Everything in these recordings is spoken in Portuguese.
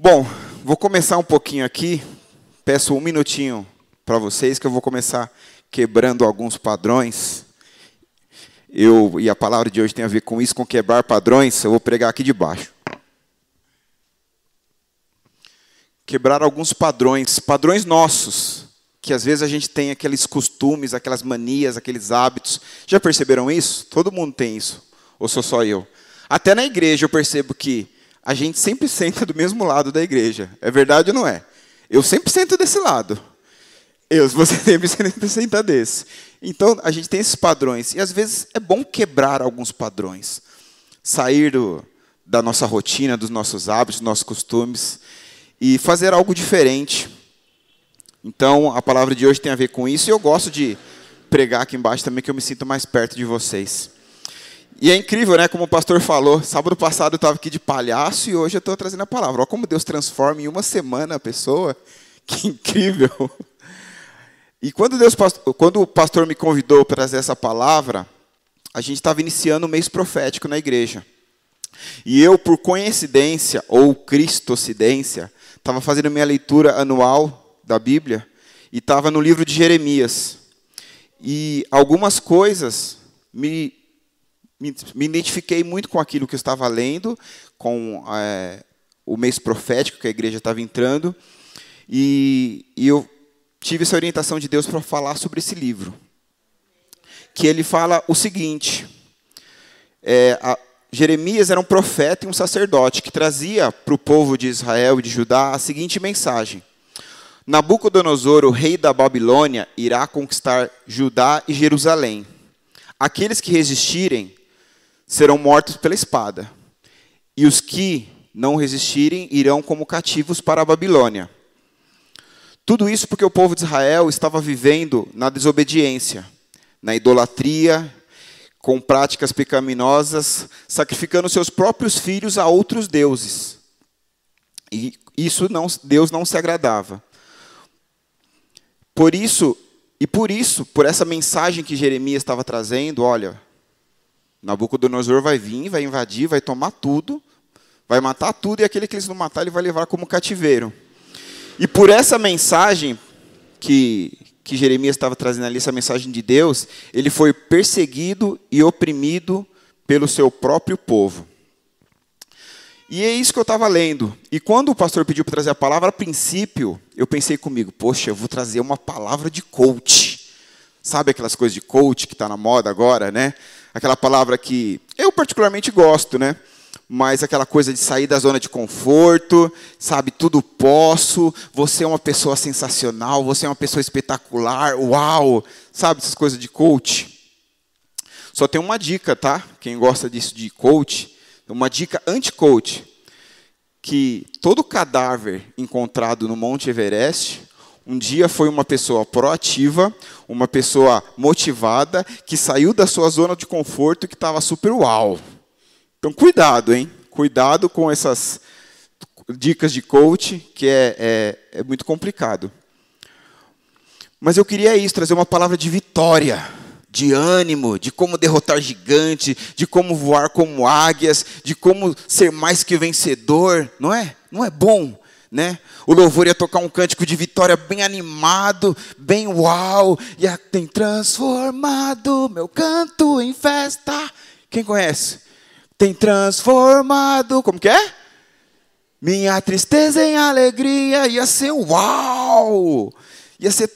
Bom, vou começar um pouquinho aqui. Peço um minutinho para vocês, que eu vou começar quebrando alguns padrões. E a palavra de hoje tem a ver com isso, com quebrar padrões. Eu vou pregar aqui de baixo. Quebrar alguns padrões nossos, que às vezes a gente tem aqueles costumes, aquelas manias, aqueles hábitos. Já perceberam isso? Todo mundo tem isso, ou sou só eu? Até na igreja eu percebo que a gente sempre senta do mesmo lado da igreja. É verdade ou não é? Eu sempre sento desse lado. Você sempre senta desse. Então, a gente tem esses padrões. E, às vezes, é bom quebrar alguns padrões. Sair da nossa rotina, dos nossos hábitos, dos nossos costumes. E fazer algo diferente. Então, a palavra de hoje tem a ver com isso. E eu gosto de pregar aqui embaixo também, que eu me sinto mais perto de vocês. E é incrível, né? Como o pastor falou, sábado passado eu estava aqui de palhaço e hoje eu estou trazendo a palavra. Olha como Deus transforma em uma semana a pessoa. Que incrível! E quando o pastor me convidou para trazer essa palavra, a gente estava iniciando o mês profético na igreja. E eu, por coincidência, ou cristocidência, estava fazendo minha leitura anual da Bíblia e estava no livro de Jeremias. E algumas coisas me identifiquei muito com aquilo que eu estava lendo, com o mês profético que a igreja estava entrando, e eu tive essa orientação de Deus para falar sobre esse livro. Que ele fala o seguinte, Jeremias era um profeta e um sacerdote que trazia para o povo de Israel e de Judá a seguinte mensagem: Nabucodonosor, o rei da Babilônia, irá conquistar Judá e Jerusalém. Aqueles que resistirem serão mortos pela espada, e os que não resistirem irão como cativos para a Babilônia. Tudo isso porque o povo de Israel estava vivendo na desobediência, na idolatria, com práticas pecaminosas, sacrificando seus próprios filhos a outros deuses. E Deus não se agradava. Por essa mensagem que Jeremias estava trazendo, olha, Nabucodonosor vai vir, vai invadir, vai tomar tudo, vai matar tudo, e aquele que eles não matar, ele vai levar como cativeiro. E por essa mensagem que Jeremias estava trazendo ali, essa mensagem de Deus, ele foi perseguido e oprimido pelo seu próprio povo. E é isso que eu estava lendo. E quando o pastor pediu para trazer a palavra, a princípio, eu pensei comigo, poxa, eu vou trazer uma palavra de coach. Sabe aquelas coisas de coach que está na moda agora, né? Aquela palavra que eu particularmente gosto, né? Mas aquela coisa de sair da zona de conforto, sabe, tudo posso, você é uma pessoa sensacional, você é uma pessoa espetacular, uau, sabe, essas coisas de coach. Só tem uma dica, tá? Quem gosta disso de coach, uma dica anti-coach, que todo cadáver encontrado no Monte Everest, um dia foi uma pessoa proativa, uma pessoa motivada, que saiu da sua zona de conforto e que estava super uau. Então, cuidado, hein? Cuidado com essas dicas de coach, que é muito complicado. Mas eu queria trazer uma palavra de vitória, de ânimo, de como derrotar gigante, de como voar como águias, de como ser mais que vencedor, não é? Não é bom, né? O louvor ia tocar um cântico de vitória bem animado, bem uau, e tem transformado meu canto em festa. Quem conhece? Tem transformado, como que é? Minha tristeza em alegria, ia ser uau! Ia ser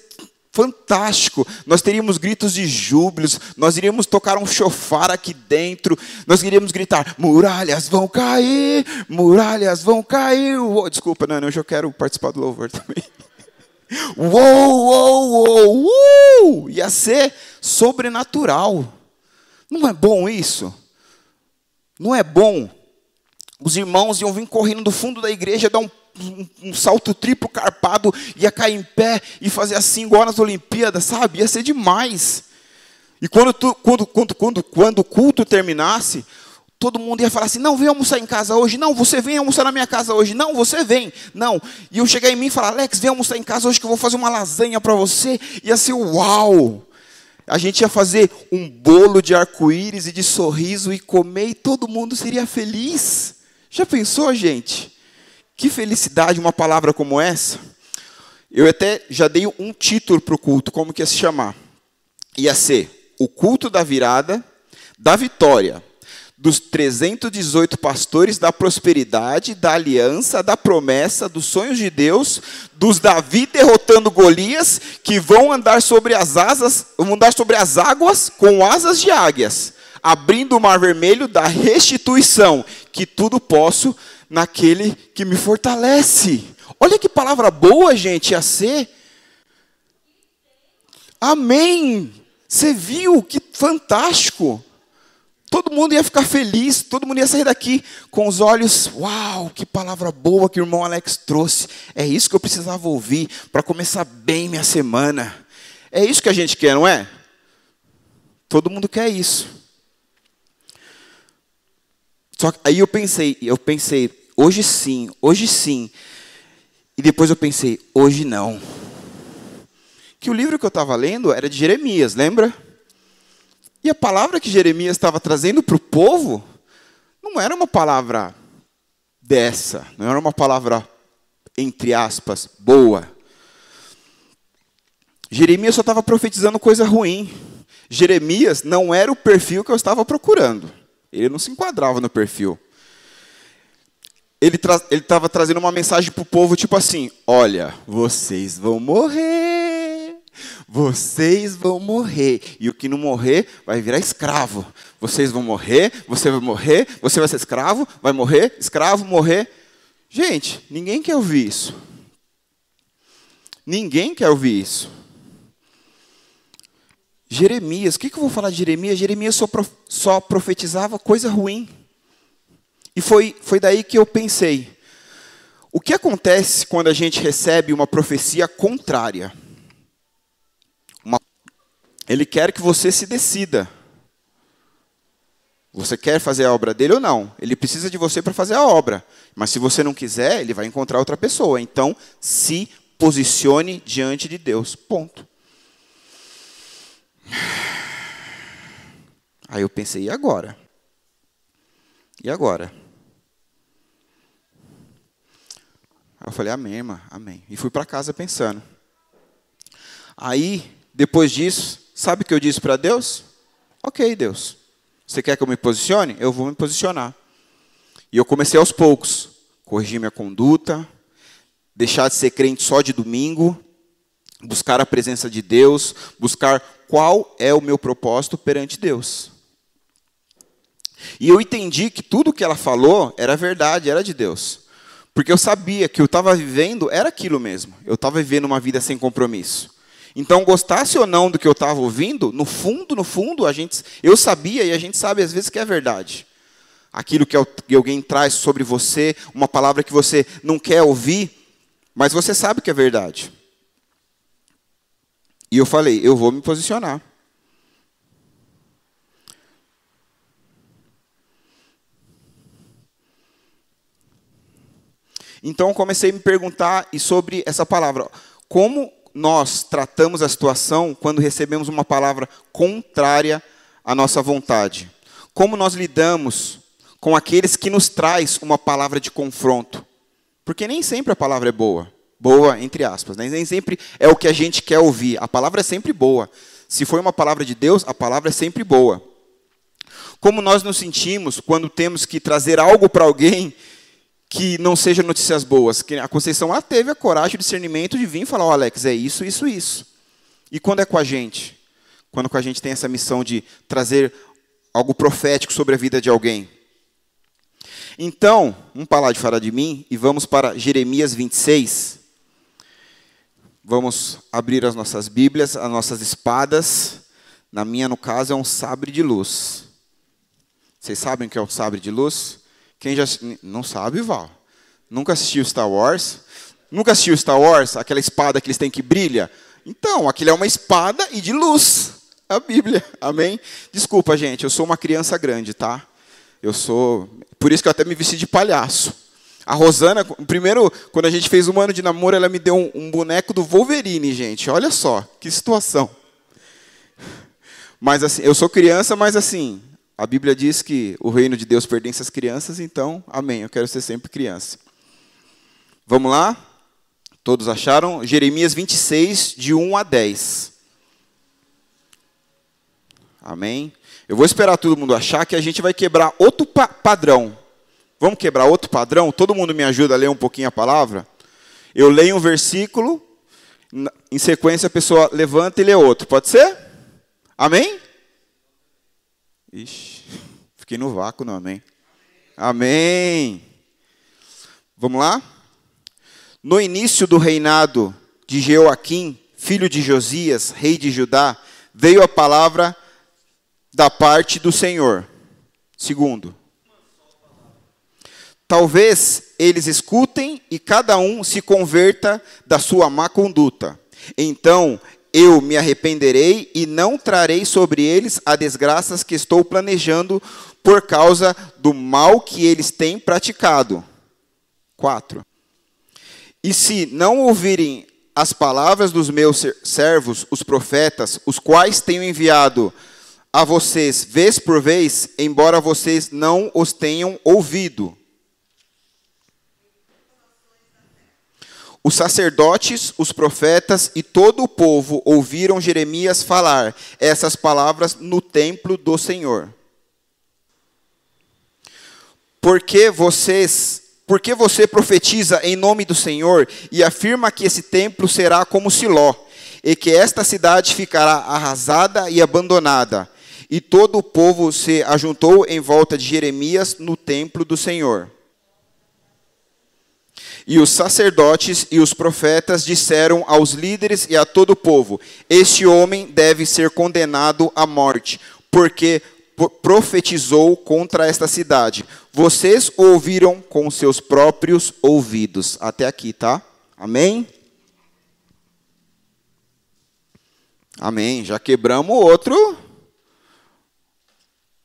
fantástico. Nós teríamos gritos de júbilos, nós iríamos tocar um chofar aqui dentro, nós iríamos gritar, muralhas vão cair, muralhas vão cair. Uou, desculpa, não, eu já quero participar do louvor também. Uou, uou, uou, ia ser sobrenatural. Não é bom isso? Não é bom? Os irmãos iam vir correndo do fundo da igreja, dar um salto triplo carpado, ia cair em pé e fazer assim igual nas Olimpíadas, sabe? Ia ser demais. E quando o culto terminasse, todo mundo ia falar assim, não, vem almoçar em casa hoje, não, você vem almoçar na minha casa hoje, não, você vem, não. E eu chegar em mim e falar, Alex, vem almoçar em casa hoje que eu vou fazer uma lasanha para você. Ia ser uau! A gente ia fazer um bolo de arco-íris e de sorriso e comer e todo mundo seria feliz. Já pensou, gente? Que felicidade uma palavra como essa. Eu até já dei um título para o culto, como que ia se chamar? Ia ser o culto da virada, da vitória, dos 318 pastores, da prosperidade, da aliança, da promessa, dos sonhos de Deus, dos Davi derrotando Golias, que vão andar sobre as águas com asas de águias, abrindo o mar vermelho da restituição, que tudo posso naquele que me fortalece. Olha que palavra boa, gente, ia ser. Amém. Você viu? Que fantástico. Todo mundo ia ficar feliz, todo mundo ia sair daqui com os olhos, uau, que palavra boa que o irmão Alex trouxe. É isso que eu precisava ouvir para começar bem minha semana. É isso que a gente quer, não é? Todo mundo quer isso. Só que aí eu pensei, hoje sim, hoje sim. E depois eu pensei, hoje não. Que o livro que eu estava lendo era de Jeremias, lembra? E a palavra que Jeremias estava trazendo para o povo não era uma palavra dessa, não era uma palavra, entre aspas, boa. Jeremias só estava profetizando coisa ruim. Jeremias não era o perfil que eu estava procurando. Ele não se enquadrava no perfil. Ele estava trazendo uma mensagem para o povo tipo assim, olha, vocês vão morrer. Vocês vão morrer, e o que não morrer vai virar escravo. Vocês vão morrer, você vai morrer, você vai ser escravo, vai morrer, escravo, morrer. Gente, ninguém quer ouvir isso. Ninguém quer ouvir isso. Jeremias, o que eu vou falar de Jeremias? Jeremias só profetizava coisa ruim. E foi daí que eu pensei, o que acontece quando a gente recebe uma profecia contrária? Ele quer que você se decida. Você quer fazer a obra dele ou não? Ele precisa de você para fazer a obra. Mas se você não quiser, ele vai encontrar outra pessoa. Então, se posicione diante de Deus. Ponto. Aí eu pensei, e agora? E agora? Aí eu falei, amém, irmã, amém. E fui para casa pensando. Aí, depois disso, sabe o que eu disse para Deus? Ok, Deus. Você quer que eu me posicione? Eu vou me posicionar. E eu comecei aos poucos. Corrigir minha conduta. Deixar de ser crente só de domingo. Buscar a presença de Deus. Buscar qual é o meu propósito perante Deus. E eu entendi que tudo que ela falou era verdade, era de Deus. Porque eu sabia que eu estava vivendo era aquilo mesmo. Eu estava vivendo uma vida sem compromisso. Então, gostasse ou não do que eu estava ouvindo, no fundo, eu sabia, e a gente sabe às vezes que é verdade. Aquilo que alguém traz sobre você, uma palavra que você não quer ouvir, mas você sabe que é verdade. E eu falei, eu vou me posicionar. Então, eu comecei a me perguntar sobre essa palavra. Como nós tratamos a situação quando recebemos uma palavra contrária à nossa vontade? Como nós lidamos com aqueles que nos traz uma palavra de confronto? Porque nem sempre a palavra é boa. Boa, entre aspas. Né? Nem sempre é o que a gente quer ouvir. A palavra é sempre boa. Se for uma palavra de Deus, a palavra é sempre boa. Como nós nos sentimos quando temos que trazer algo para alguém que não seja notícias boas. Que a Conceição ela teve a coragem, o discernimento de vir e falar, Alex, é isso, isso, isso. E quando é com a gente? Quando com a gente tem essa missão de trazer algo profético sobre a vida de alguém. Então, vamos parar de falar de mim e vamos para Jeremias 26. Vamos abrir as nossas Bíblias, as nossas espadas. Na minha, no caso, é um sabre de luz. Vocês sabem o que é um sabre de luz? Quem já não sabe, Val. Nunca assistiu Star Wars? Nunca assistiu Star Wars? Aquela espada que eles têm que brilha? Então, aquilo é uma espada e de luz. A Bíblia, amém? Desculpa, gente, eu sou uma criança grande, tá? Por isso que eu até me vesti de palhaço. A Rosana, primeiro, quando a gente fez 1 ano de namoro, ela me deu um boneco do Wolverine, gente. Olha só, que situação. Mas assim, eu sou criança, mas assim, a Bíblia diz que o reino de Deus pertence às crianças, então, amém, eu quero ser sempre criança. Vamos lá? Todos acharam? Jeremias 26, de 1 a 10. Amém? Eu vou esperar todo mundo achar que a gente vai quebrar outro padrão. Vamos quebrar outro padrão? Todo mundo me ajuda a ler um pouquinho a palavra? Eu leio um versículo, em sequência a pessoa levanta e lê outro. Pode ser? Amém? Ixi, fiquei no vácuo, não, amém? Amém. Vamos lá? No início do reinado de Jeoaquim, filho de Josias, rei de Judá, veio a palavra da parte do Senhor. Segundo, talvez eles escutem e cada um se converta da sua má conduta. Então eu me arrependerei e não trarei sobre eles as desgraças que estou planejando por causa do mal que eles têm praticado. 4. E se não ouvirem as palavras dos meus servos, os profetas, os quais tenho enviado a vocês vez por vez, embora vocês não os tenham ouvido. Os sacerdotes, os profetas e todo o povo ouviram Jeremias falar essas palavras no templo do Senhor. Porque você profetiza em nome do Senhor e afirma que esse templo será como Siló, e que esta cidade ficará arrasada e abandonada. E todo o povo se ajuntou em volta de Jeremias no templo do Senhor. E os sacerdotes e os profetas disseram aos líderes e a todo o povo: este homem deve ser condenado à morte, porque profetizou contra esta cidade. Vocês o ouviram com seus próprios ouvidos. Até aqui, tá? Amém? Amém. Já quebramos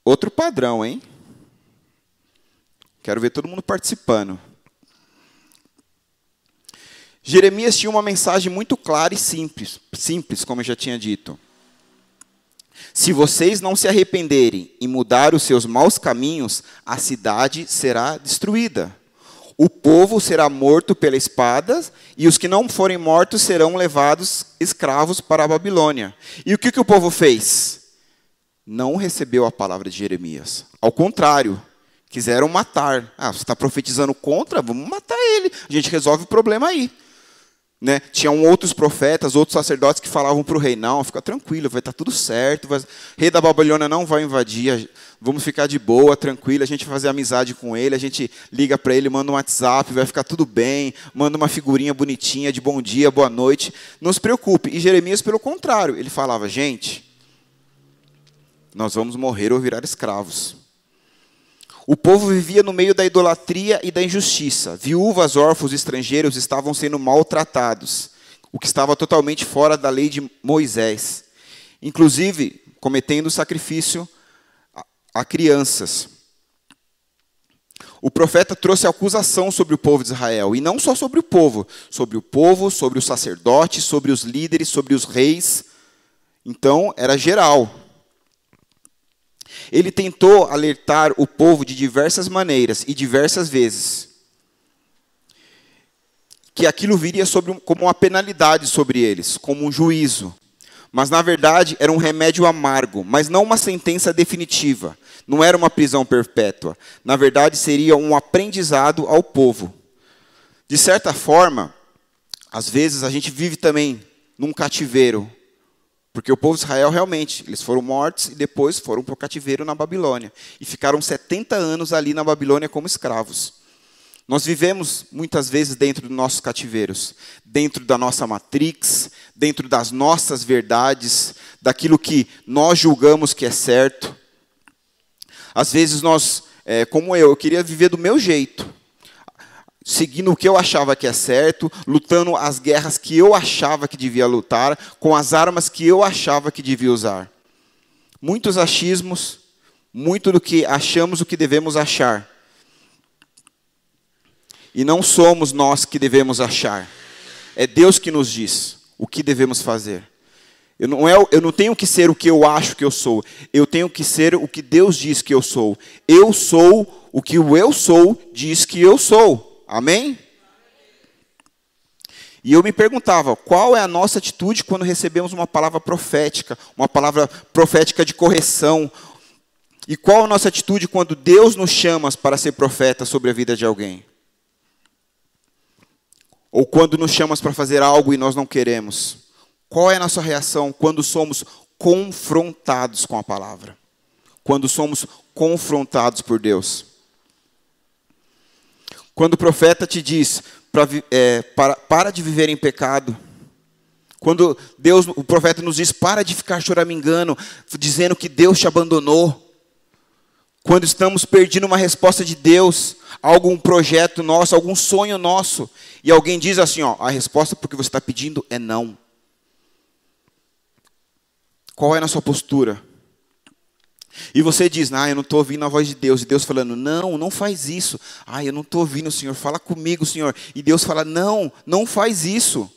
outro padrão, hein? Quero ver todo mundo participando. Jeremias tinha uma mensagem muito clara e simples, como eu já tinha dito. Se vocês não se arrependerem e mudar os seus maus caminhos, a cidade será destruída. O povo será morto pela espada, e os que não forem mortos serão levados escravos para a Babilônia. E o que o povo fez? Não recebeu a palavra de Jeremias. Ao contrário, quiseram matar. Você está profetizando contra? Vamos matar ele. A gente resolve o problema aí. Né? Tinham outros profetas, outros sacerdotes que falavam para o rei: não, fica tranquilo, vai estar tudo certo, o rei da Babilônia não vai invadir, vamos ficar de boa, tranquilo, a gente vai fazer amizade com ele, a gente liga para ele, manda um WhatsApp, vai ficar tudo bem, manda uma figurinha bonitinha de bom dia, boa noite, não se preocupe. E Jeremias, pelo contrário, ele falava: gente, nós vamos morrer ou virar escravos. O povo vivia no meio da idolatria e da injustiça. Viúvas, órfãos, estrangeiros estavam sendo maltratados, o que estava totalmente fora da lei de Moisés, inclusive cometendo sacrifício a crianças. O profeta trouxe acusação sobre o povo de Israel, e não só sobre o povo, sobre os sacerdotes, sobre os líderes, sobre os reis. Então, era geral. Ele tentou alertar o povo de diversas maneiras e diversas vezes que aquilo viria como uma penalidade sobre eles, como um juízo. Mas, na verdade, era um remédio amargo, mas não uma sentença definitiva. Não era uma prisão perpétua. Na verdade, seria um aprendizado ao povo. De certa forma, às vezes, a gente vive também num cativeiro. Porque o povo de Israel, realmente, eles foram mortos e depois foram para o cativeiro na Babilônia. E ficaram 70 anos ali na Babilônia como escravos. Nós vivemos, muitas vezes, dentro dos nossos cativeiros. Dentro da nossa matrix, dentro das nossas verdades, daquilo que nós julgamos que é certo. Às vezes, como eu queria viver do meu jeito. Seguindo o que eu achava que é certo, lutando as guerras que eu achava que devia lutar, com as armas que eu achava que devia usar. Muitos achismos, muito do que achamos o que devemos achar. E não somos nós que devemos achar. É Deus que nos diz o que devemos fazer. Eu não tenho que ser o que eu acho que eu sou. Eu tenho que ser o que Deus diz que eu sou. Eu sou o que o eu sou diz que eu sou. Amém? E eu me perguntava, qual é a nossa atitude quando recebemos uma palavra profética de correção? E qual a nossa atitude quando Deus nos chama para ser profeta sobre a vida de alguém? Ou quando nos chamas para fazer algo e nós não queremos? Qual é a nossa reação quando somos confrontados com a palavra? Quando somos confrontados por Deus? Quando o profeta te diz, para de viver em pecado. Quando o profeta nos diz, para de ficar choramingando, dizendo que Deus te abandonou. Quando estamos perdendo uma resposta de Deus, algum projeto nosso, algum sonho nosso, e alguém diz assim, a resposta para o que você está pedindo é não. Qual é a nossa postura? E você diz, eu não estou ouvindo a voz de Deus. E Deus falando, não faz isso. Eu não estou ouvindo, Senhor, fala comigo, Senhor. E Deus fala, não faz isso.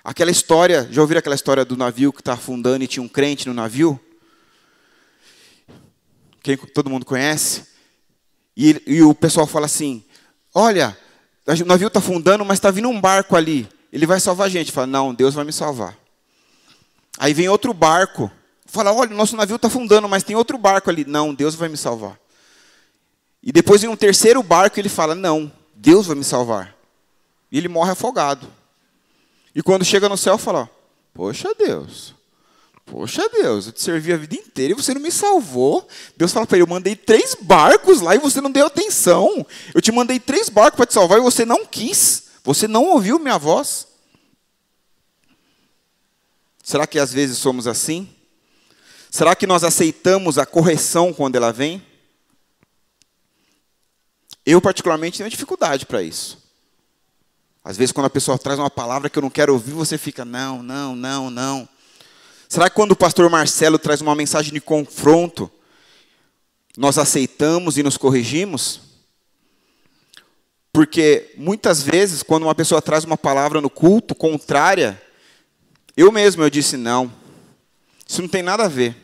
Aquela história, já ouviram aquela história do navio que está afundando e tinha um crente no navio? Todo mundo conhece? E o pessoal fala assim, olha, o navio está afundando, mas está vindo um barco ali. Ele vai salvar a gente. Fala, não, Deus vai me salvar. Aí vem outro barco. Fala, olha, nosso navio está afundando, mas tem outro barco ali. Não, Deus vai me salvar. E depois vem um terceiro barco e ele fala, não, Deus vai me salvar. E ele morre afogado. E quando chega no céu, fala, poxa Deus, eu te servi a vida inteira e você não me salvou. Deus fala para ele, eu mandei 3 barcos lá e você não deu atenção. Eu te mandei 3 barcos para te salvar e você não quis. Você não ouviu minha voz. Será que às vezes somos assim? Será que nós aceitamos a correção quando ela vem? Eu, particularmente, tenho dificuldade para isso. Às vezes, quando a pessoa traz uma palavra que eu não quero ouvir, você fica, não. Será que quando o pastor Marcelo traz uma mensagem de confronto, nós aceitamos e nos corrigimos? Porque, muitas vezes, quando uma pessoa traz uma palavra no culto contrária, eu disse, não, isso não tem nada a ver.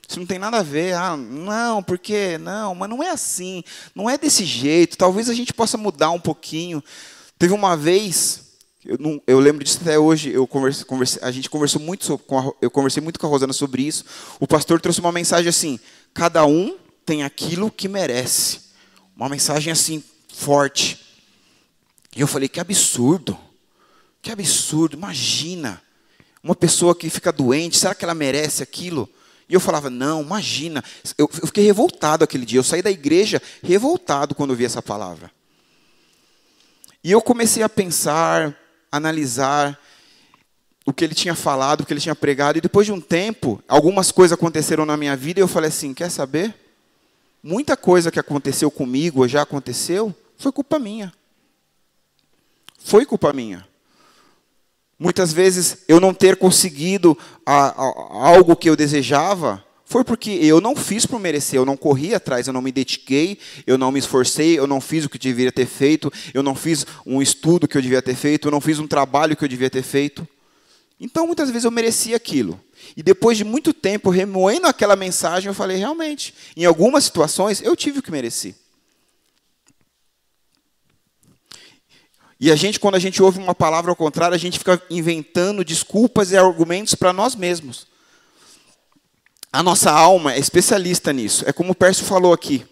Isso não tem nada a ver. Não, porque não, mas não é assim, não é desse jeito. Talvez a gente possa mudar um pouquinho. Teve uma vez, eu lembro disso até hoje, eu conversei muito com a Rosana sobre isso. O pastor trouxe uma mensagem assim, cada um tem aquilo que merece. Uma mensagem assim, forte. E eu falei, que absurdo, imagina. Uma pessoa que fica doente, será que ela merece aquilo? E eu falava, não, imagina. Eu fiquei revoltado aquele dia. Eu saí da igreja revoltado quando eu vi essa palavra. E eu comecei a pensar, analisar o que ele tinha falado, o que ele tinha pregado. E depois de um tempo, algumas coisas aconteceram na minha vida. E eu falei assim, quer saber? Muita coisa que aconteceu comigo, ou já aconteceu, foi culpa minha. Foi culpa minha. Muitas vezes, eu não ter conseguido algo que eu desejava, foi porque eu não fiz por merecer, eu não corri atrás, eu não me dediquei, eu não me esforcei, eu não fiz o que eu deveria ter feito, eu não fiz um estudo que eu devia ter feito, eu não fiz um trabalho que eu devia ter feito. Então, muitas vezes, eu merecia aquilo. E depois de muito tempo, remoendo aquela mensagem, eu falei, realmente, em algumas situações, eu tive o que mereci. E quando a gente ouve uma palavra ao contrário, a gente fica inventando desculpas e argumentos para nós mesmos. A nossa alma é especialista nisso. É como o Pércio falou aqui.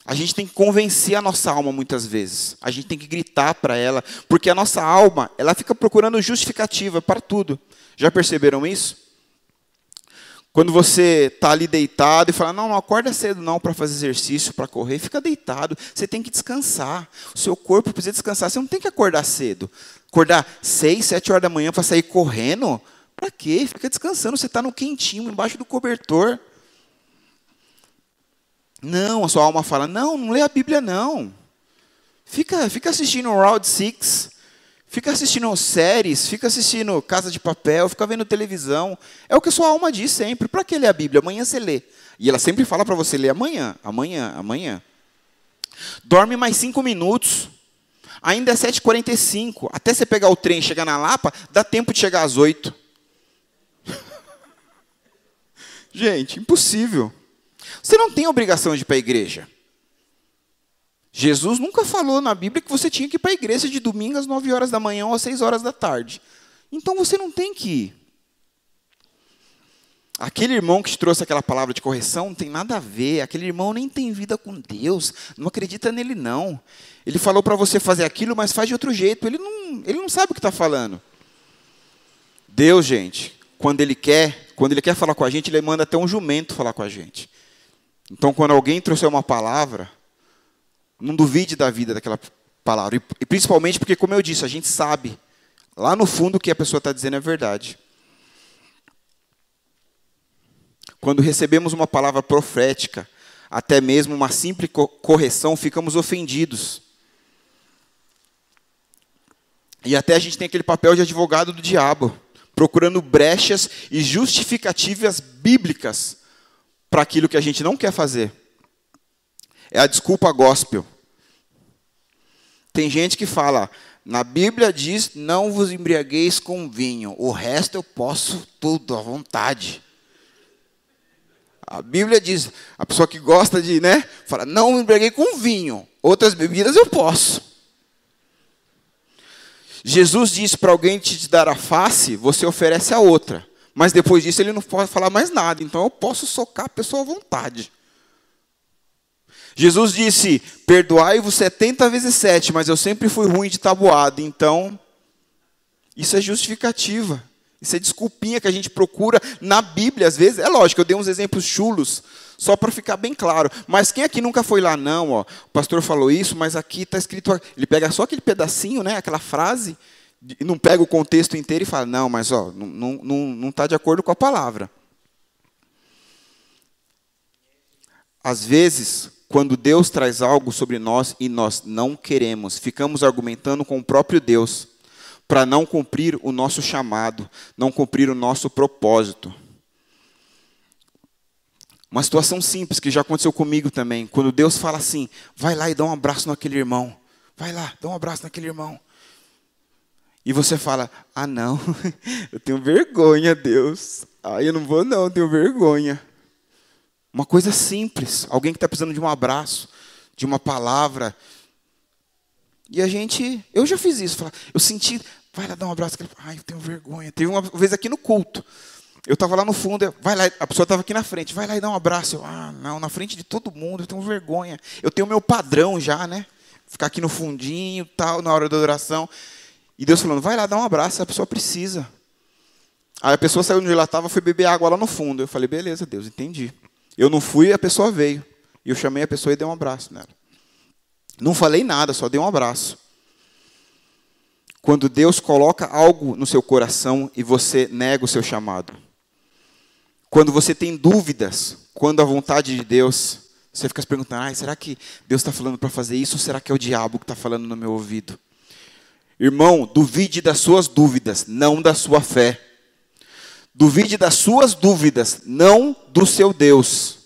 A gente tem que convencer a nossa alma muitas vezes. A gente tem que gritar para ela. Porque a nossa alma, ela fica procurando justificativa para tudo. Já perceberam isso? Quando você está ali deitado e fala, não acorda cedo não para fazer exercício, para correr, fica deitado. Você tem que descansar. O seu corpo precisa descansar. Você não tem que acordar cedo. Acordar 6, 7 horas da manhã para sair correndo? Para quê? Fica descansando. Você está no quentinho, embaixo do cobertor. Não, a sua alma fala, não lê a Bíblia não. Fica assistindo Round 6. Fica assistindo séries, fica assistindo Casa de Papel, fica vendo televisão. É o que a sua alma diz sempre. Para que ler a Bíblia? Amanhã você lê. E ela sempre fala para você ler amanhã. Dorme mais 5 minutos. Ainda é 7h45. Até você pegar o trem e chegar na Lapa, dá tempo de chegar às 8. Gente, impossível. Você não tem obrigação de ir para a igreja. Jesus nunca falou na Bíblia que você tinha que ir para a igreja de domingo às 9 horas da manhã ou às 6 horas da tarde. Então você não tem que ir. Aquele irmão que te trouxe aquela palavra de correção não tem nada a ver. Aquele irmão nem tem vida com Deus. Não acredita nele, não. Ele falou para você fazer aquilo, mas faz de outro jeito. Ele não sabe o que está falando. Deus, gente, quando Ele quer falar com a gente, Ele manda até um jumento falar com a gente. Então, quando alguém trouxer uma palavra, não duvide da vida daquela palavra. E principalmente porque, como eu disse, a gente sabe, lá no fundo, o que a pessoa está dizendo é verdade. Quando recebemos uma palavra profética, até mesmo uma simples correção, ficamos ofendidos. E até a gente tem aquele papel de advogado do diabo, procurando brechas e justificativas bíblicas para aquilo que a gente não quer fazer. É a desculpa gospel. Tem gente que fala, na Bíblia diz, não vos embriagueis com vinho, o resto eu posso tudo, à vontade. A Bíblia diz, a pessoa que gosta de, fala, não me embriaguei com vinho, outras bebidas eu posso. Jesus disse para alguém te dar a face, você oferece a outra. Mas depois disso ele não pode falar mais nada, então eu posso socar a pessoa à vontade. Jesus disse, perdoai-vos 70 vezes 7, mas eu sempre fui ruim de tabuada. Então, isso é justificativa. Isso é desculpinha que a gente procura na Bíblia, às vezes. É lógico, eu dei uns exemplos chulos, só para ficar bem claro. Mas quem aqui nunca foi lá? Não, ó, o pastor falou isso, mas aqui está escrito... Ele pega só aquele pedacinho, aquela frase, e não pega o contexto inteiro e fala, não, mas não está de acordo com a palavra. Às vezes, quando Deus traz algo sobre nós e nós não queremos, ficamos argumentando com o próprio Deus, para não cumprir o nosso chamado, não cumprir o nosso propósito. Uma situação simples que já aconteceu comigo também. Quando Deus fala assim, vai lá e dá um abraço naquele irmão. Vai lá, dá um abraço naquele irmão. E você fala, não, eu tenho vergonha, Deus. Eu não vou não, eu tenho vergonha. Uma coisa simples, alguém que está precisando de um abraço, de uma palavra. E eu já fiz isso, eu senti... Vai lá dar um abraço. Eu tenho vergonha. Teve uma vez aqui no culto. Eu estava lá no fundo. Vai lá, a pessoa estava aqui na frente. Vai lá e dá um abraço. Não, na frente de todo mundo. Eu tenho vergonha. Eu tenho o meu padrão já, Ficar aqui no fundinho, tal, na hora da oração. E Deus falando, vai lá dar um abraço. A pessoa precisa. Aí a pessoa saiu de onde ela estava, foi beber água lá no fundo. Eu falei, beleza, Deus, entendi. Eu não fui e a pessoa veio. E eu chamei a pessoa e dei um abraço nela. Não falei nada, só dei um abraço. Quando Deus coloca algo no seu coração e você nega o seu chamado. Quando você tem dúvidas, quando a vontade de Deus, você fica se perguntando, será que Deus está falando para fazer isso ou será que é o diabo que está falando no meu ouvido? Irmão, duvide das suas dúvidas, não da sua fé. Duvide das suas dúvidas, não do seu Deus.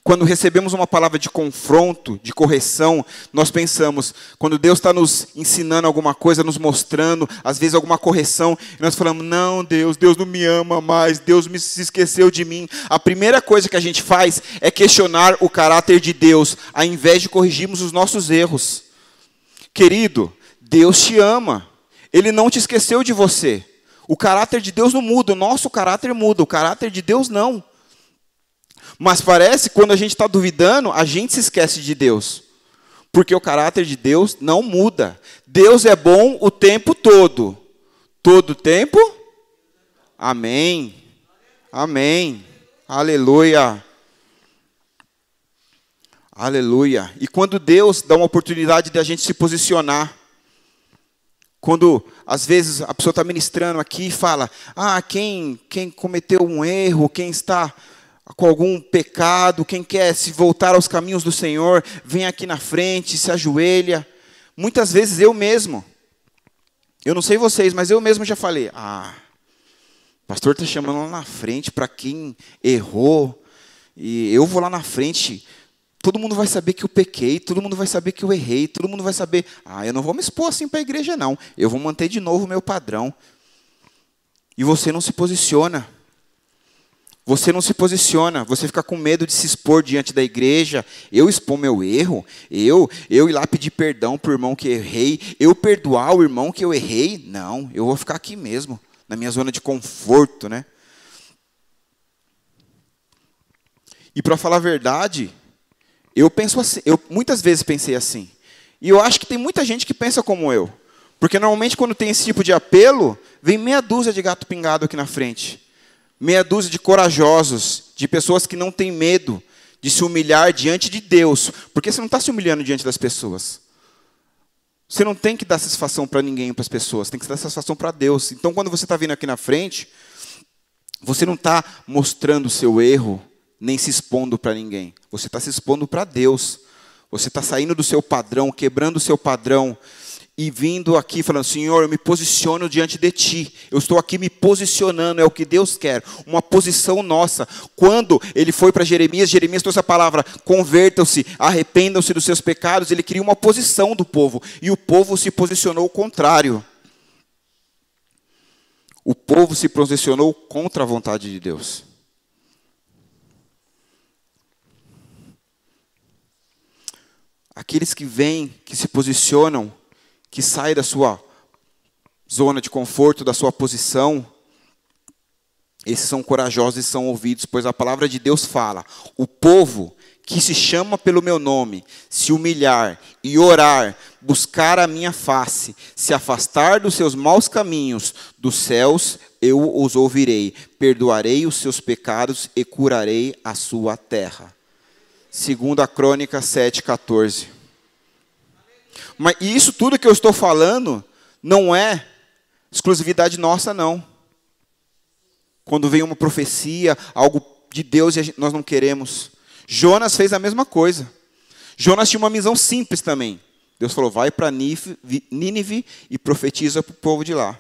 Quando recebemos uma palavra de confronto, de correção, nós pensamos, quando Deus está nos ensinando alguma coisa, nos mostrando, às vezes alguma correção, e nós falamos, não, Deus não me ama mais, Deus se esqueceu de mim. A primeira coisa que a gente faz é questionar o caráter de Deus, ao invés de corrigirmos os nossos erros. Querido, Deus te ama, Ele não te esqueceu de você. O caráter de Deus não muda, o nosso caráter muda, o caráter de Deus não. Mas parece que quando a gente está duvidando, a gente se esquece de Deus. Porque o caráter de Deus não muda. Deus é bom o tempo todo. Todo tempo? Amém. Amém. Aleluia. Aleluia. E quando Deus dá uma oportunidade de a gente se posicionar, quando, às vezes, a pessoa está ministrando aqui e fala, quem cometeu um erro, quem está com algum pecado, quem quer se voltar aos caminhos do Senhor, vem aqui na frente, se ajoelha. Muitas vezes eu mesmo, eu não sei vocês, mas eu mesmo já falei, o pastor está chamando lá na frente para quem errou, e eu vou lá na frente, todo mundo vai saber que eu pequei, todo mundo vai saber que eu errei, todo mundo vai saber, eu não vou me expor assim para a igreja não, eu vou manter de novo o meu padrão. E você não se posiciona. Você não se posiciona, você fica com medo de se expor diante da igreja, eu expor meu erro, eu ir lá pedir perdão para o irmão que errei, eu perdoar o irmão que eu errei. Não, eu vou ficar aqui mesmo, na minha zona de conforto, né? E para falar a verdade, eu penso assim, eu muitas vezes pensei assim. E eu acho que tem muita gente que pensa como eu. Porque normalmente quando tem esse tipo de apelo, vem meia dúzia de gato pingado aqui na frente. Meia dúzia de corajosos, de pessoas que não têm medo de se humilhar diante de Deus. Porque você não está se humilhando diante das pessoas. Você não tem que dar satisfação para ninguém, para as pessoas. Tem que dar satisfação para Deus. Então quando você está vindo aqui na frente, você não está mostrando o seu erro, nem se expondo para ninguém. Você está se expondo para Deus. Você está saindo do seu padrão, quebrando o seu padrão e vindo aqui falando, Senhor, eu me posiciono diante de Ti. Eu estou aqui me posicionando, é o que Deus quer. Uma posição nossa. Quando ele foi para Jeremias, Jeremias trouxe a palavra, convertam-se, arrependam-se dos seus pecados. Ele queria uma posição do povo. E o povo se posicionou ao contrário. O povo se posicionou contra a vontade de Deus. Aqueles que vêm, que se posicionam, que saem da sua zona de conforto, da sua posição, esses são corajosos e são ouvidos, pois a palavra de Deus fala, o povo que se chama pelo meu nome, se humilhar e orar, buscar a minha face, se afastar dos seus maus caminhos, dos céus eu os ouvirei, perdoarei os seus pecados e curarei a sua terra. 2 Crônicas 7,14. Mas isso tudo que eu estou falando não é exclusividade nossa, não. Quando vem uma profecia, algo de Deus e nós não queremos. Jonas fez a mesma coisa. Jonas tinha uma missão simples também. Deus falou, vai para Nínive e profetiza para o povo de lá.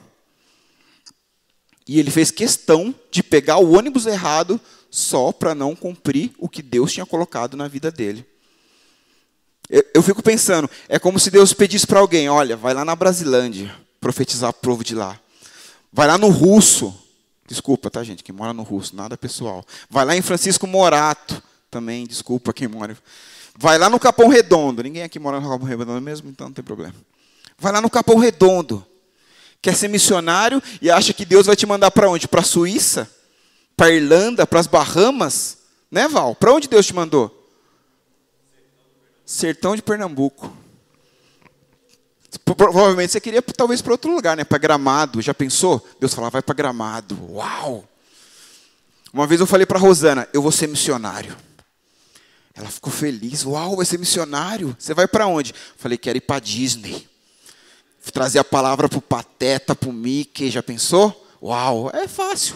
E ele fez questão de pegar o ônibus errado só para não cumprir o que Deus tinha colocado na vida dele. Eu fico pensando, é como se Deus pedisse para alguém, olha, vai lá na Brasilândia, profetizar para o povo de lá. Vai lá no Russo, desculpa, tá, gente, quem mora no Russo, nada pessoal. Vai lá em Francisco Morato, também, desculpa quem mora. Vai lá no Capão Redondo, ninguém aqui mora no Capão Redondo mesmo, então não tem problema. Vai lá no Capão Redondo, quer ser missionário e acha que Deus vai te mandar para onde? Para a Suíça? Para a Irlanda? Para as Bahamas? Né, Val? Para onde Deus te mandou? Sertão de Pernambuco. Provavelmente você queria talvez para outro lugar, né? Para Gramado. Já pensou? Deus falava, vai para Gramado. Uau! Uma vez eu falei para a Rosana, eu vou ser missionário. Ela ficou feliz. Uau, vai ser missionário? Você vai para onde? Falei, quero ir para Disney. Trazer a palavra para o Pateta, para o Mickey. Já pensou? Uau, é fácil.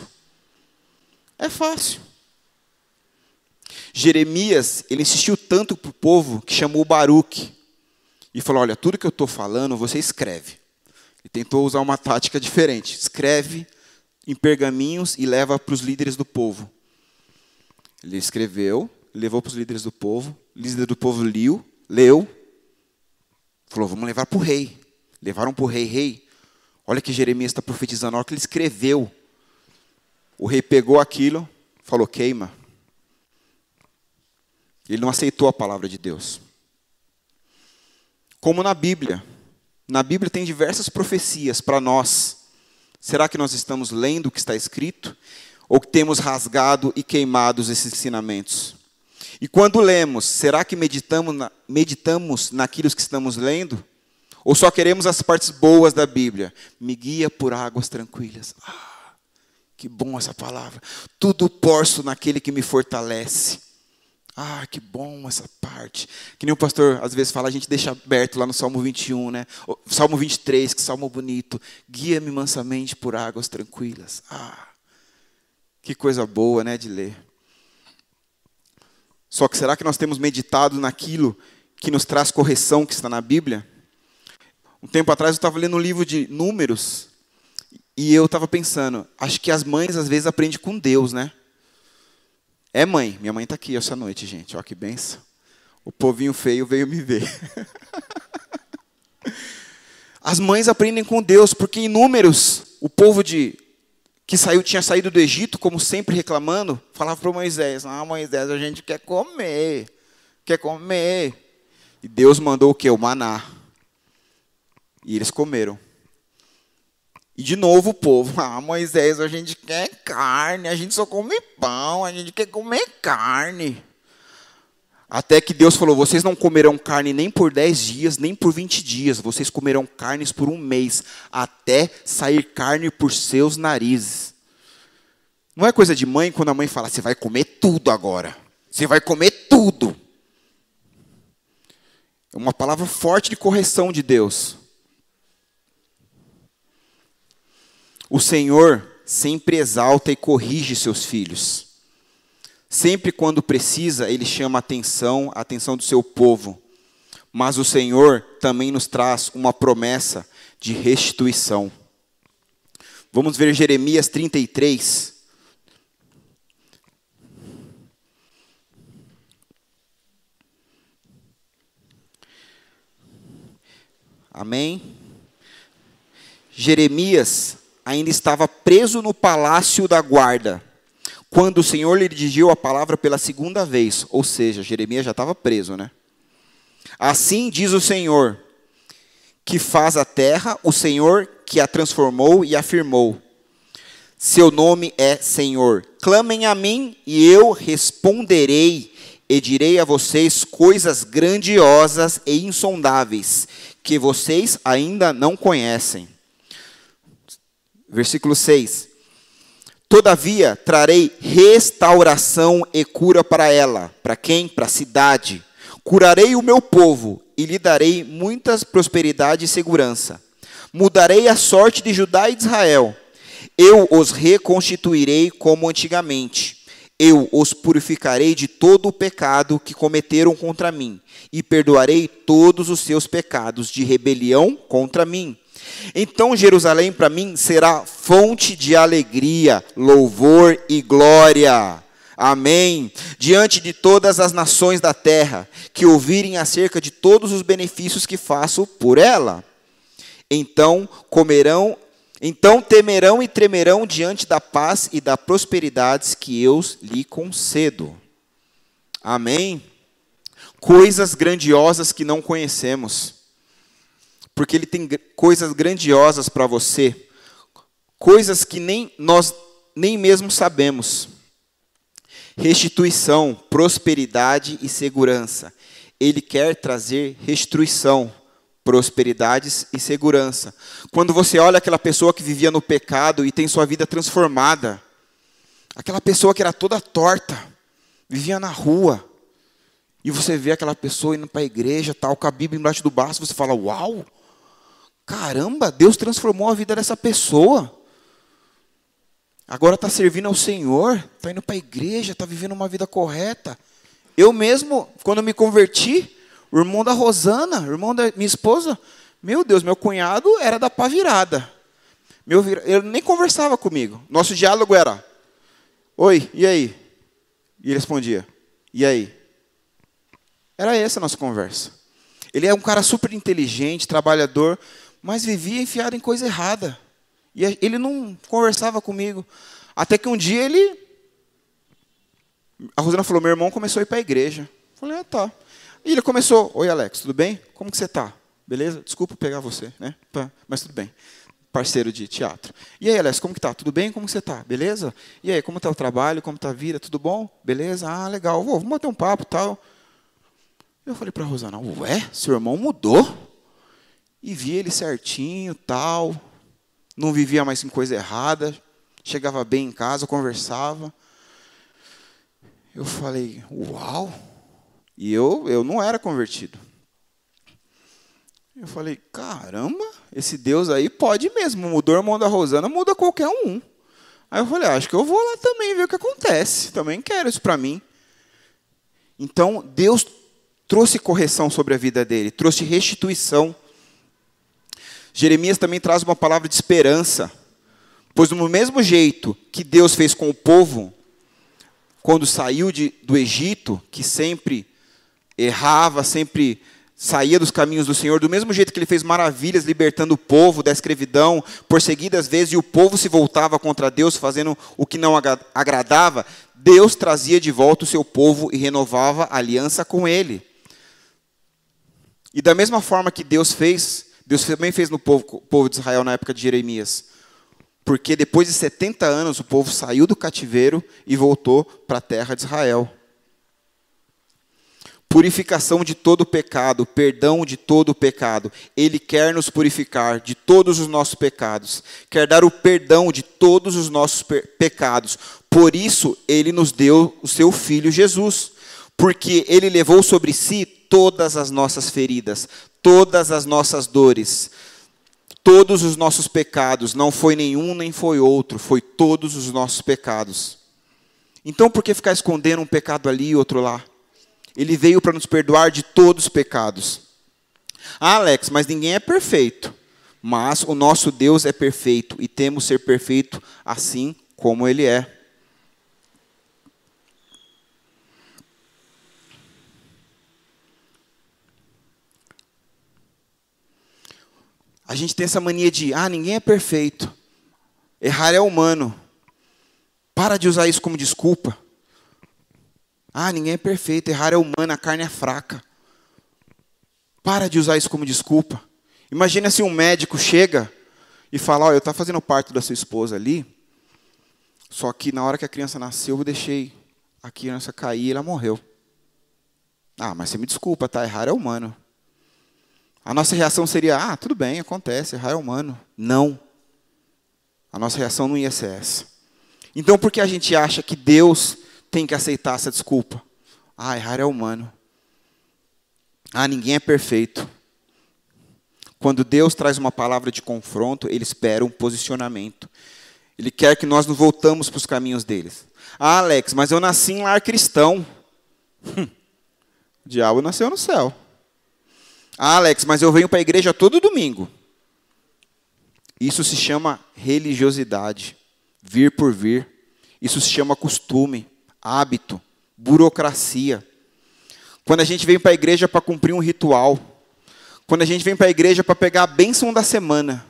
É fácil. Jeremias, ele insistiu tanto para o povo que chamou Baruque. E falou, olha, tudo que eu estou falando, você escreve. Ele tentou usar uma tática diferente. Escreve em pergaminhos e leva para os líderes do povo. Ele escreveu, levou para os líderes do povo. O líder do povo leu. Falou, vamos levar para o rei. Levaram para o rei. Rei, olha que Jeremias está profetizando. Na hora que ele escreveu, o rei pegou aquilo, falou, queima. Ele não aceitou a palavra de Deus. Como na Bíblia. Na Bíblia tem diversas profecias para nós. Será que nós estamos lendo o que está escrito? Ou que temos rasgado e queimado esses ensinamentos? E quando lemos, será que meditamos naquilo que estamos lendo? Ou só queremos as partes boas da Bíblia? Me guia por águas tranquilas. Ah, que bom essa palavra. Tudo posso naquele que me fortalece. Ah, que bom essa parte. Que nem o pastor às vezes fala, a gente deixa aberto lá no Salmo 21, né? Salmo 23, que salmo bonito. Guia-me mansamente por águas tranquilas. Ah, que coisa boa, né, de ler. Só que será que nós temos meditado naquilo que nos traz correção que está na Bíblia? Um tempo atrás eu estava lendo um livro de números e eu estava pensando, acho que as mães às vezes aprendem com Deus, né? É mãe, minha mãe está aqui essa noite, gente, olha que benção. O povinho feio veio me ver. As mães aprendem com Deus, porque em Números, o povo que que tinha saído do Egito, como sempre reclamando, falava para Moisés, Moisés, a gente quer comer. E Deus mandou o quê? O maná. E eles comeram. E de novo o povo, Moisés, a gente quer carne, a gente só come pão, a gente quer comer carne. Até que Deus falou, vocês não comerão carne nem por 10 dias, nem por 20 dias. Vocês comerão carnes por 1 mês, até sair carne por seus narizes. Não é coisa de mãe quando a mãe fala, você vai comer tudo agora. Você vai comer tudo. É uma palavra forte de correção de Deus. O Senhor sempre exalta e corrige seus filhos. Sempre quando precisa, Ele chama a atenção do seu povo. Mas o Senhor também nos traz uma promessa de restituição. Vamos ver Jeremias 33. Amém? Jeremias ainda estava preso no palácio da guarda, quando o Senhor lhe dirigiu a palavra pela segunda vez. Ou seja, Jeremias já estava preso, né? Assim diz o Senhor, que faz a terra, o Senhor que a transformou e afirmou. Seu nome é Senhor. Clamem a mim e eu responderei e direi a vocês coisas grandiosas e insondáveis, que vocês ainda não conhecem. Versículo 6. Todavia, trarei restauração e cura para ela. Para quem? Para a cidade. Curarei o meu povo e lhe darei muitas prosperidade e segurança. Mudarei a sorte de Judá e de Israel. Eu os reconstituirei como antigamente. Eu os purificarei de todo o pecado que cometeram contra mim, e perdoarei todos os seus pecados de rebelião contra mim. Então Jerusalém para mim será fonte de alegria, louvor e glória. Amém. Diante de todas as nações da terra, que ouvirem acerca de todos os benefícios que faço por ela. Então temerão e tremerão diante da paz e das prosperidades que eu lhe concedo. Amém? Coisas grandiosas que não conhecemos. Porque Ele tem coisas grandiosas para você. Coisas que nós nem mesmo sabemos. Restituição, prosperidade e segurança. Ele quer trazer restituição, prosperidades e segurança. Quando você olha aquela pessoa que vivia no pecado e tem sua vida transformada, aquela pessoa que era toda torta, vivia na rua, e você vê aquela pessoa indo para a igreja, tal, com a Bíblia embaixo do braço, você fala, uau, caramba, Deus transformou a vida dessa pessoa. Agora está servindo ao Senhor, está indo para a igreja, está vivendo uma vida correta. Eu mesmo, quando me converti, o irmão da Rosana, o irmão da minha esposa, meu Deus, meu cunhado era da pá virada. Ele nem conversava comigo. Nosso diálogo era, oi, e aí? E ele respondia, e aí? Era essa a nossa conversa. Ele é um cara super inteligente, trabalhador, mas vivia enfiado em coisa errada. E ele não conversava comigo. Até que um dia a Rosana falou, meu irmão começou a ir para a igreja. Eu falei, tá. E ele começou, oi Alex, tudo bem? Como que você está? Beleza? Desculpa pegar você, né? Mas tudo bem. Parceiro de teatro. E aí, Alex, como que tá? Tudo bem? Como que você está? Beleza? E aí, como está o trabalho? Como está a vida? Tudo bom? Beleza? Ah, legal. Vamos bater um papo e tal. Eu falei para a Rosana, ué, seu irmão mudou? E vi ele certinho, tal. Não vivia mais em coisa errada. Chegava bem em casa, conversava. Eu falei, uau. E eu não era convertido. Eu falei, caramba, esse Deus aí pode mesmo. Mudou o irmão da Rosana, muda qualquer um. Aí eu falei, acho que eu vou lá também ver o que acontece. Também quero isso para mim. Então, Deus trouxe correção sobre a vida dele. Trouxe restituição. Jeremias também traz uma palavra de esperança. Pois do mesmo jeito que Deus fez com o povo, quando saiu do Egito, que sempre errava, sempre saía dos caminhos do Senhor, do mesmo jeito que ele fez maravilhas, libertando o povo da escravidão, perseguidas vezes, e o povo se voltava contra Deus, fazendo o que não agradava, Deus trazia de volta o seu povo e renovava a aliança com ele. E da mesma forma que Deus também fez no povo de Israel na época de Jeremias. Porque depois de 70 anos, o povo saiu do cativeiro e voltou para a terra de Israel. Purificação de todo pecado, perdão de todo pecado. Ele quer nos purificar de todos os nossos pecados. Quer dar o perdão de todos os nossos pecados. Por isso, ele nos deu o seu Filho Jesus. Porque ele levou sobre si todas as nossas feridas, todas as nossas dores, todos os nossos pecados. Não foi nenhum nem foi outro, foi todos os nossos pecados. Então, por que ficar escondendo um pecado ali e outro lá? Ele veio para nos perdoar de todos os pecados. Ah, Alex, mas ninguém é perfeito. Mas o nosso Deus é perfeito e temos ser perfeito assim como Ele é. A gente tem essa mania de, ninguém é perfeito. Errar é humano. Para de usar isso como desculpa. Ninguém é perfeito, errar é humano, a carne é fraca. Para de usar isso como desculpa. Imagina se um médico chega e fala, eu estava fazendo o parto da sua esposa ali, só que na hora que a criança nasceu, eu deixei a criança cair e ela morreu. Mas você me desculpa, tá? Errar é humano. A nossa reação seria, tudo bem, acontece, errar é humano. Não. A nossa reação não ia ser essa. Então, por que a gente acha que Deus tem que aceitar essa desculpa? Errar é humano. Ninguém é perfeito. Quando Deus traz uma palavra de confronto, Ele espera um posicionamento. Ele quer que nós nos voltamos para os caminhos deles. Alex, mas eu nasci em lar cristão. O diabo nasceu no céu. Alex, mas eu venho para a igreja todo domingo. Isso se chama religiosidade. Vir por vir. Isso se chama costume, hábito, burocracia. Quando a gente vem para a igreja para cumprir um ritual. Quando a gente vem para a igreja para pegar a bênção da semana.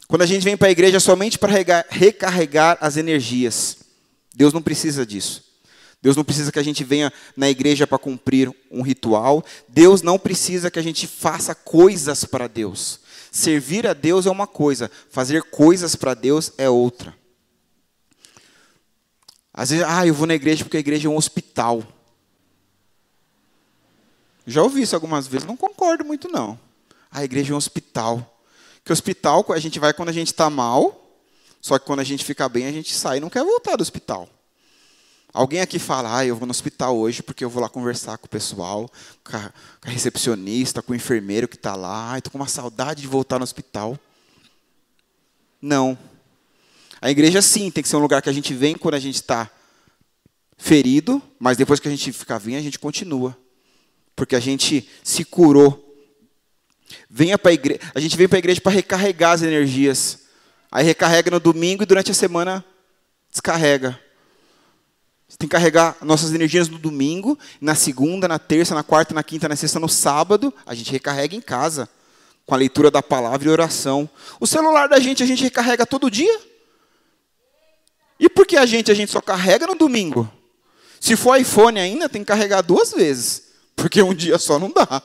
Quando a gente vem para a igreja somente para recarregar as energias. Deus não precisa disso. Deus não precisa que a gente venha na igreja para cumprir um ritual. Deus não precisa que a gente faça coisas para Deus. Servir a Deus é uma coisa, fazer coisas para Deus é outra. Às vezes, eu vou na igreja porque a igreja é um hospital. Já ouvi isso algumas vezes, não concordo muito não. A igreja é um hospital. Que hospital a gente vai quando a gente está mal, só que quando a gente fica bem, a gente sai e não quer voltar do hospital. Alguém aqui fala, eu vou no hospital hoje porque eu vou lá conversar com o pessoal, com a recepcionista, com o enfermeiro que está lá. Estou com uma saudade de voltar no hospital. Não. A igreja, sim, tem que ser um lugar que a gente vem quando a gente está ferido, mas depois que a gente fica bem, a gente continua. Porque a gente se curou. A gente vem para a igreja para recarregar as energias. Aí recarrega no domingo e durante a semana descarrega. Você tem que carregar nossas energias no domingo, na segunda, na terça, na quarta, na quinta, na sexta, no sábado. A gente recarrega em casa, com a leitura da palavra e oração. O celular da gente, a gente recarrega todo dia. E por que a gente só carrega no domingo? Se for iPhone ainda, tem que carregar 2 vezes. Porque um dia só não dá.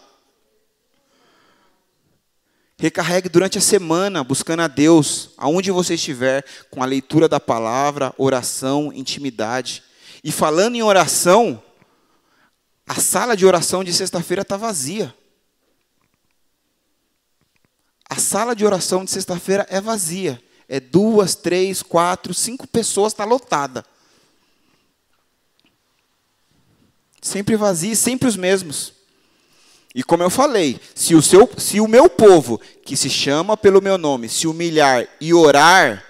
Recarregue durante a semana, buscando a Deus, aonde você estiver, com a leitura da palavra, oração, intimidade. E falando em oração, a sala de oração de sexta-feira está vazia. A sala de oração de sexta-feira é vazia. É 2, 3, 4, 5 pessoas, está lotada. Sempre vazia, sempre os mesmos. E como eu falei, se o meu povo, que se chama pelo meu nome, se humilhar e orar,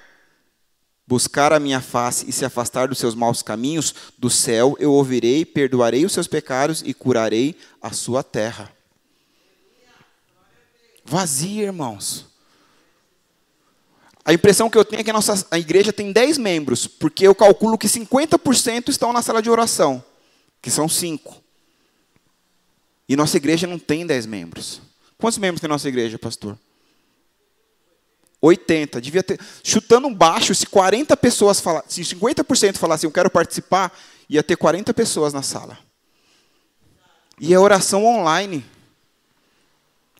buscar a minha face e se afastar dos seus maus caminhos, do céu eu ouvirei, perdoarei os seus pecados e curarei a sua terra. Vazia, irmãos. A impressão que eu tenho é que a igreja tem 10 membros, porque eu calculo que 50% estão na sala de oração, que são 5. E nossa igreja não tem 10 membros. Quantos membros tem nossa igreja, pastor? 80. Devia ter. Chutando baixo, se 40 pessoas falassem, se 50% falassem, eu quero participar, ia ter 40 pessoas na sala. E é oração online.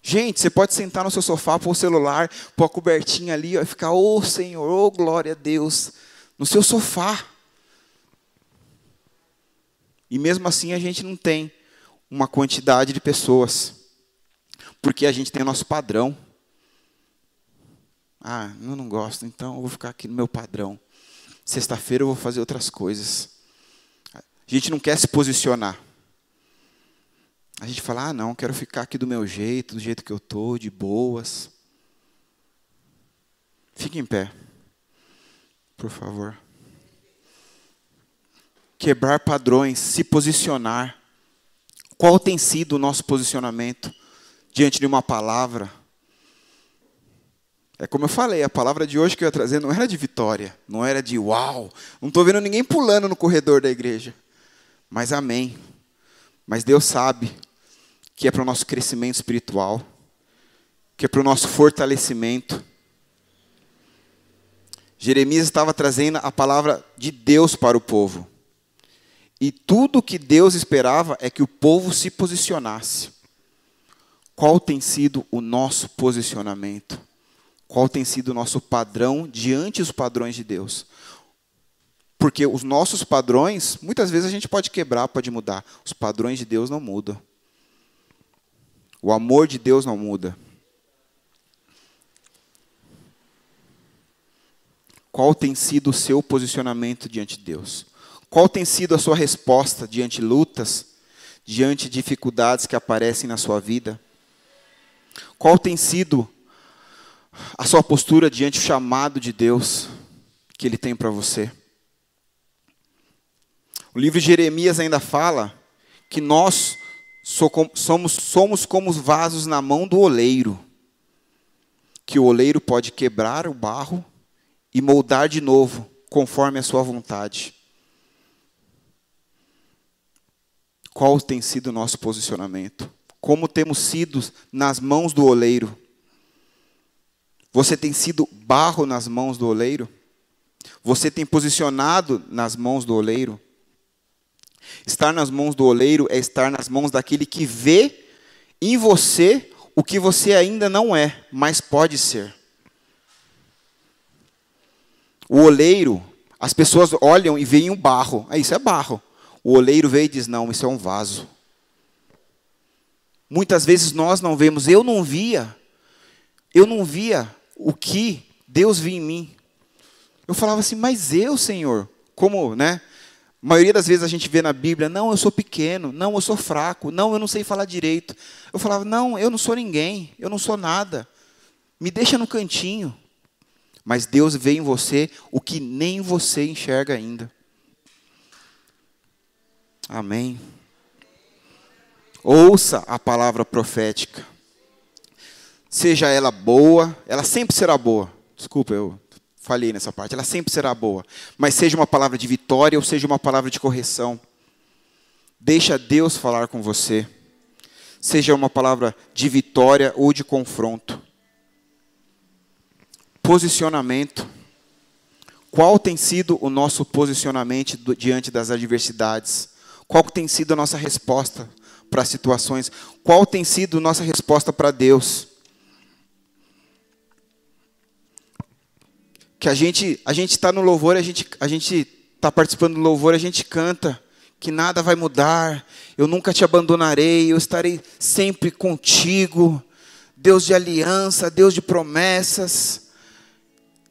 Gente, você pode sentar no seu sofá, pôr o celular, pôr a cobertinha ali, e ficar, ô Senhor, ô glória a Deus, no seu sofá. E mesmo assim a gente não tem uma quantidade de pessoas, porque a gente tem o nosso padrão. Ah, eu não gosto, então eu vou ficar aqui no meu padrão. Sexta-feira eu vou fazer outras coisas. A gente não quer se posicionar. A gente fala, ah, não, quero ficar aqui do meu jeito, do jeito que eu estou, de boas. Fique em pé, por favor. Quebrar padrões, se posicionar. Qual tem sido o nosso posicionamento diante de uma palavra? É como eu falei, a palavra de hoje que eu ia trazer não era de vitória, não era de uau. Não estou vendo ninguém pulando no corredor da igreja. Mas amém. Mas Deus sabe que é para o nosso crescimento espiritual, que é para o nosso fortalecimento. Jeremias estava trazendo a palavra de Deus para o povo. E tudo que Deus esperava é que o povo se posicionasse. Qual tem sido o nosso posicionamento? Qual tem sido o nosso padrão diante dos padrões de Deus? Porque os nossos padrões, muitas vezes a gente pode quebrar, pode mudar. Os padrões de Deus não mudam. O amor de Deus não muda. Qual tem sido o seu posicionamento diante de Deus? Qual tem sido a sua resposta diante de lutas, diante de dificuldades que aparecem na sua vida? Qual tem sido a sua postura diante do chamado de Deus que Ele tem para você? O livro de Jeremias ainda fala que nós somos como os vasos na mão do oleiro, que o oleiro pode quebrar o barro e moldar de novo, conforme a sua vontade. Qual tem sido o nosso posicionamento? Como temos sido nas mãos do oleiro? Você tem sido barro nas mãos do oleiro? Você tem posicionado nas mãos do oleiro? Estar nas mãos do oleiro é estar nas mãos daquele que vê em você o que você ainda não é, mas pode ser. O oleiro, as pessoas olham e veem um barro. Isso é barro. O oleiro vê e diz, não, isso é um vaso. Muitas vezes nós não vemos. Eu não via o que Deus via em mim. Eu falava assim, mas eu, Senhor, como, né? A maioria das vezes a gente vê na Bíblia, não, eu sou pequeno, não, eu sou fraco, não, eu não sei falar direito. Eu falava, não, eu não sou ninguém, eu não sou nada. Me deixa no cantinho. Mas Deus vê em você o que nem você enxerga ainda. Amém. Ouça a palavra profética. Seja ela boa, ela sempre será boa. Desculpa, eu falhei nessa parte. Ela sempre será boa. Mas seja uma palavra de vitória ou seja uma palavra de correção. Deixa Deus falar com você. Seja uma palavra de vitória ou de confronto. Posicionamento. Qual tem sido o nosso posicionamento diante das adversidades? Qual tem sido a nossa resposta para as situações? Qual tem sido a nossa resposta para Deus? Que a gente está no louvor, a gente está participando do louvor, a gente canta que nada vai mudar, eu nunca te abandonarei, eu estarei sempre contigo, Deus de aliança, Deus de promessas.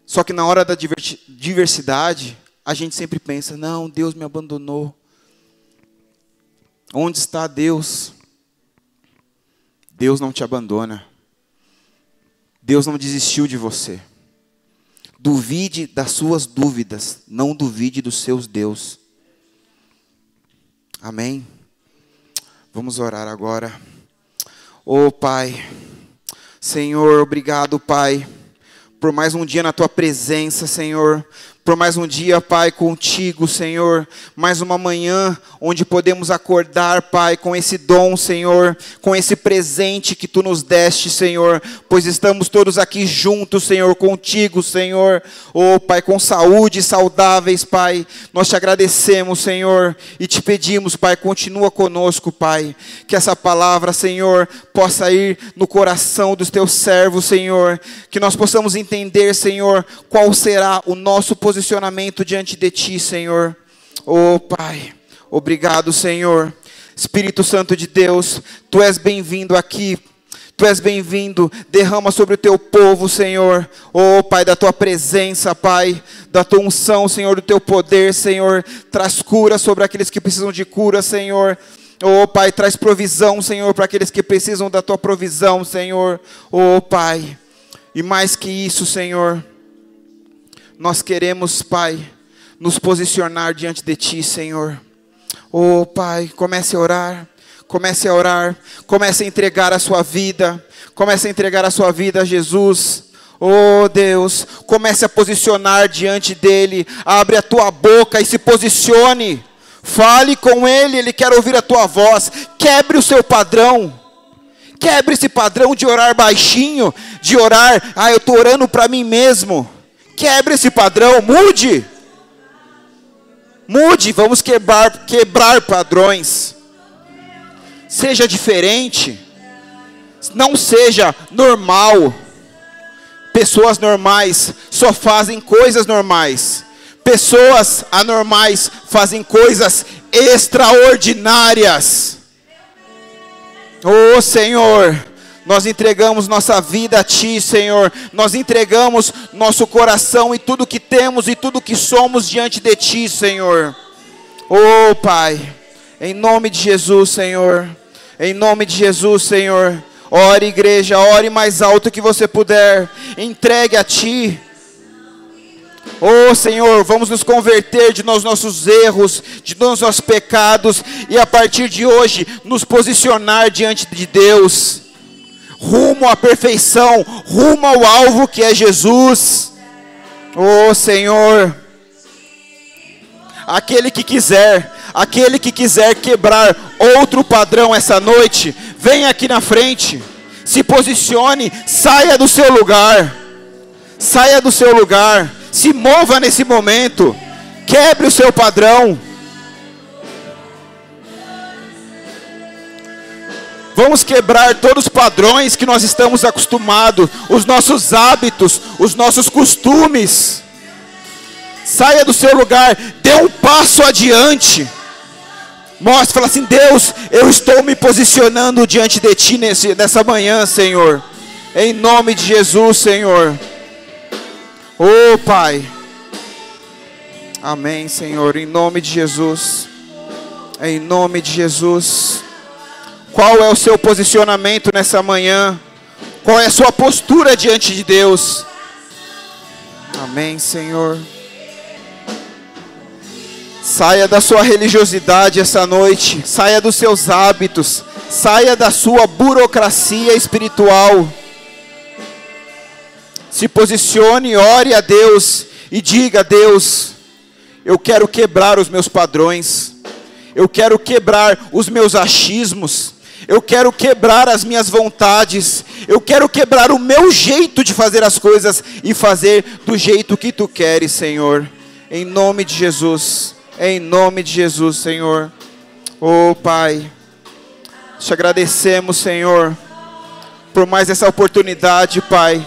Só que na hora da diversidade, a gente sempre pensa, não, Deus me abandonou. Onde está Deus? Deus não te abandona. Deus não desistiu de você. Duvide das suas dúvidas, não duvide dos seus Deus. Amém? Vamos orar agora. Oh Pai, Senhor, obrigado Pai, por mais um dia na Tua presença, Senhor, por mais um dia, Pai, contigo, Senhor. Mais uma manhã onde podemos acordar, Pai, com esse dom, Senhor, com esse presente que Tu nos deste, Senhor, pois estamos todos aqui juntos, Senhor, contigo, Senhor. Oh, Pai, com saúde, saudáveis, Pai. Nós te agradecemos, Senhor, e te pedimos, Pai, continua conosco, Pai. Que essa palavra, Senhor, possa ir no coração dos Teus servos, Senhor. Que nós possamos entender, Senhor, qual será o nosso posicionamento diante de Ti, Senhor. Oh, Pai, obrigado, Senhor. Espírito Santo de Deus, Tu és bem-vindo aqui. Tu és bem-vindo, derrama sobre o Teu povo, Senhor. Oh, Pai, da Tua presença, Pai, da Tua unção, Senhor, do Teu poder, Senhor. Traz cura sobre aqueles que precisam de cura, Senhor. Oh, Pai, traz provisão, Senhor, para aqueles que precisam da Tua provisão, Senhor. Oh, Pai, e mais que isso, Senhor, nós queremos, Pai, nos posicionar diante de Ti, Senhor. Oh, Pai, comece a orar. Comece a orar, comece a entregar a sua vida, comece a entregar a sua vida a Jesus. Oh, Deus, comece a posicionar diante dEle, abre a tua boca e se posicione, fale com Ele, Ele quer ouvir a tua voz, quebre o seu padrão, quebre esse padrão de orar baixinho, de orar, eu estou orando para mim mesmo, quebre esse padrão, mude, vamos quebrar padrões. Seja diferente, não seja normal. Pessoas normais só fazem coisas normais. Pessoas anormais fazem coisas extraordinárias. Oh, Senhor, nós entregamos nossa vida a Ti, Senhor. Nós entregamos nosso coração e tudo que temos e tudo que somos diante de Ti, Senhor. Oh, Pai, em nome de Jesus, Senhor. Em nome de Jesus, Senhor. Ore, igreja, ore mais alto que você puder. Entregue a Ti. Oh, Senhor, vamos nos converter de nossos erros, de nossos pecados. E a partir de hoje, nos posicionar diante de Deus. Rumo à perfeição, rumo ao alvo que é Jesus. Oh, Senhor. Aquele que quiser quebrar outro padrão essa noite, vem aqui na frente, se posicione, saia do seu lugar, se mova nesse momento, quebre o seu padrão. Vamos quebrar todos os padrões que nós estamos acostumados, os nossos hábitos, os nossos costumes. Saia do seu lugar, dê um passo adiante. Mostre, fala assim: Deus, eu estou me posicionando diante de Ti nessa manhã, Senhor. Em nome de Jesus, Senhor. Oh, Pai. Amém, Senhor. Em nome de Jesus. Em nome de Jesus. Qual é o seu posicionamento nessa manhã? Qual é a sua postura diante de Deus? Amém, Senhor. Saia da sua religiosidade essa noite, saia dos seus hábitos, saia da sua burocracia espiritual. Se posicione, ore a Deus e diga: Deus, eu quero quebrar os meus padrões, eu quero quebrar os meus achismos, eu quero quebrar as minhas vontades, eu quero quebrar o meu jeito de fazer as coisas e fazer do jeito que Tu queres, Senhor. Em nome de Jesus. Em nome de Jesus, Senhor. Oh, Pai, te agradecemos, Senhor, por mais essa oportunidade, Pai,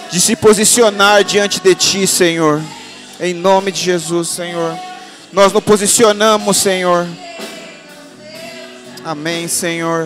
de se posicionar diante de Ti, Senhor. Em nome de Jesus, Senhor. Nós nos posicionamos, Senhor. Amém, Senhor.